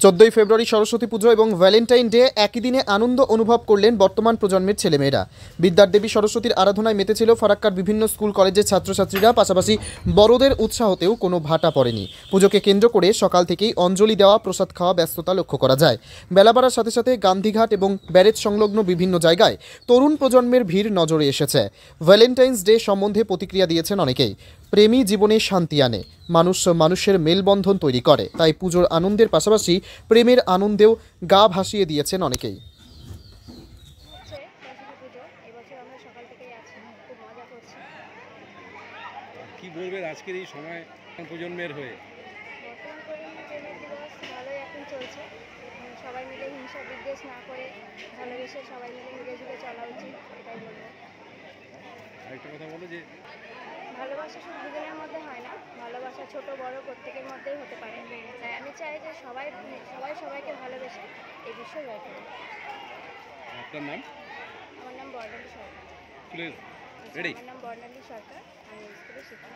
14ই ফেব্রুয়ারি সরস্বতী পুজো এবং Valentine day একই দিনে আনন্দ অনুভব করলেন বর্তমান প্রজন্মের ছেলেমেয়েরা। বিদ্যার দেবী সরস্বতীর আরাধনায় মেতেছিল ফারাক্কার বিভিন্ন স্কুল কলেজের ছাত্রছাত্রীরা। পাশাপাশি বড়দের উৎসাহতেও কোনো ভাটা পড়েনি। পুজোকে কেন্দ্র করে সকাল থেকেই অঞ্জলি দেওয়া, প্রসাদ খাওয়া ব্যস্ততা লক্ষ্য করা যায়। বেলা বাড়ার সাথে সাথে গান্ধীঘাট এবং ব্যারেজ সংলগ্ন বিভিন্ন জায়গায় তরুণ প্রজন্মের ভিড় নজরে এসেছে। ভ্যালেন্টাইন্স ডে সম্বন্ধে প্রতিক্রিয়া দিয়েছেন অনেকেই। প্রেমী জীবনে শান্তি আনে, মানুষের মেলবন্ধন তৈরি করে, তাই পুজোর আনন্দের পাশাপাশি প্রেমের আনন্দেও গা ভাসিয়ে দিয়েছেন অনেকেই। কি বলবেন আজকের এই সময় প্রজন্মের হয়ে? ভালোই এখন চলছে। সবাই মিলে হিংসা বিদ্বেষ না করে ভালোবেসে সবাই মিলে মিলেঝুলে চলা উচিত, এটাই বলবো। আরেকটা কথা বলো যে ভালোবাসা শুধু দুজনের মধ্যে হয় না, ভালোবাসা ছোট বড় প্রত্যেকের মধ্যেই হতে পারে। তাই আমি চাই যে সবাই সবাইকে ভালোবেসে এই বিশ্ব জয় করবে। আপনার নাম? আমার নাম বর্ণালী সরকার। Please ready. আমার নাম বর্ণালী সরকার, আমি স্কুলে শিক্ষক।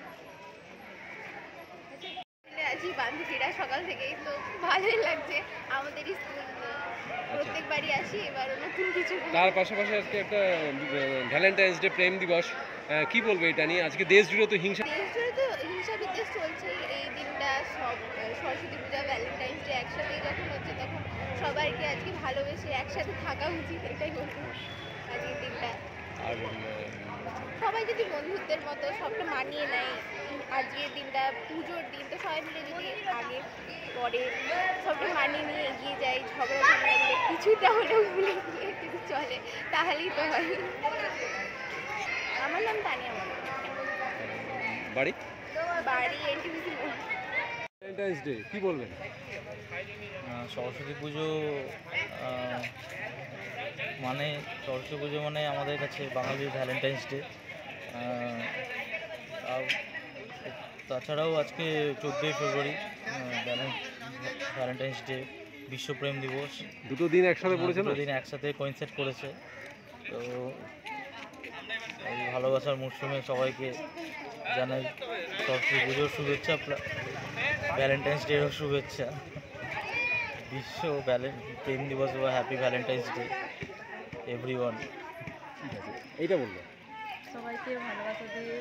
আছি বান্ধবীরা সকাল থেকেই, তো ভালোই লাগছে। আমাদের স্কুল প্রত্যেকবারই আসি, এবার নতুন কিছু। তার পাশাপাশি আজকে একটা ভ্যালেন্টাইন্স ডে, প্রেম দিবস, কি বলবো এটা নিয়ে? আজকে দেশ জুড়ে তো হিংসা বিদ্বেষ চলছে। এই দিনটা সব সরস্বতী পূজা, ভ্যালেন্টাইন্স ডে একসাথেই যখন হচ্ছে, তখন সবাইকে আজকে ভালোবেসে একসাথে থাকা উচিত, এটাই বলবো আজকের দিনটা। আর সবাই যদি বন্ধুত্বের মতো সবটা মানিয়ে নেয়, আজকের দিনটা পুজোর দিন, তো সবাই মিলে যদি আগে পরে সবটা মানিয়ে নিয়ে এগিয়ে যায়, ঝগড়া কিছুটা হলেও ভুলে গিয়ে যদি চলে, তাহলেই তো হয়। আমার নাম তানিয়া মন্ডল। বাড়ি এনটিভিসি। ভ্যালেন্টাইন্স ডে কি বলবেন? সরস্বতী পুজো সরস্বতী পুজো মানে আমাদের কাছে বাঙালির ভ্যালেন্টাইন্স ডে। তাছাড়াও আজকে 14ই ফেব্রুয়ারি ভ্যালেন্টাইন্স ডে, বিশ্বপ্রেম দিবস। দুটো দিন একসাথে পড়েছে, দুটো দিন একসাথে কোইনসাইড করেছে। তো এই ভালোবাসার মরশুমে সবাইকে জানাই সরস্বতী পুজোর শুভেচ্ছা, ভ্যালেন্টাইন্স ডেরও শুভেচ্ছা। বিশ্ব প্রেম দিবস বা হ্যাপি ভ্যালেন্টাইন্স ডে এভরিওয়ান। ঠিক আছে, এইটা বলবো। সবাইকে ভালোবাসা দিয়ে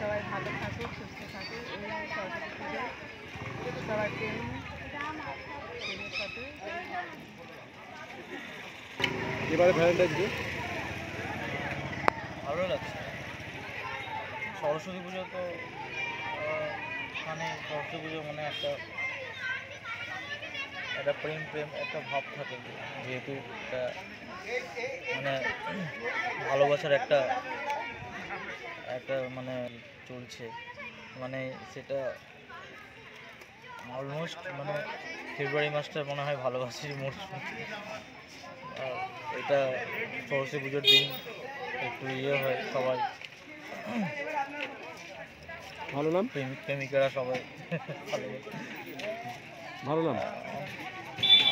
সবাই ভালো থাকুক, সুস্থ থাকুক। এই সরস্বতী পুজো সবার প্রেমের সাথে। এবারে ভ্যালেন্টাইন্স ডে ভালো লাগছে। সরস্বতী পুজো তো সরস্বতী পুজো মানে একটা প্রেম একটা ভাব থাকে, যেহেতু একটা মানে ভালোবাসার একটা মানে চলছে, মানে সেটা অলমোস্ট মানে ফেব্রুয়ারি মাসটা মনে হয় ভালোবাসারই মরশুম। এটা সরস্বতী পুজোর দিন একটু হয় সবাই, ভালো নাম, প্রেমিকারা সবাই ভালো নাম।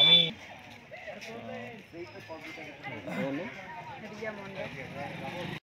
আমি রিয়া মন্ডল।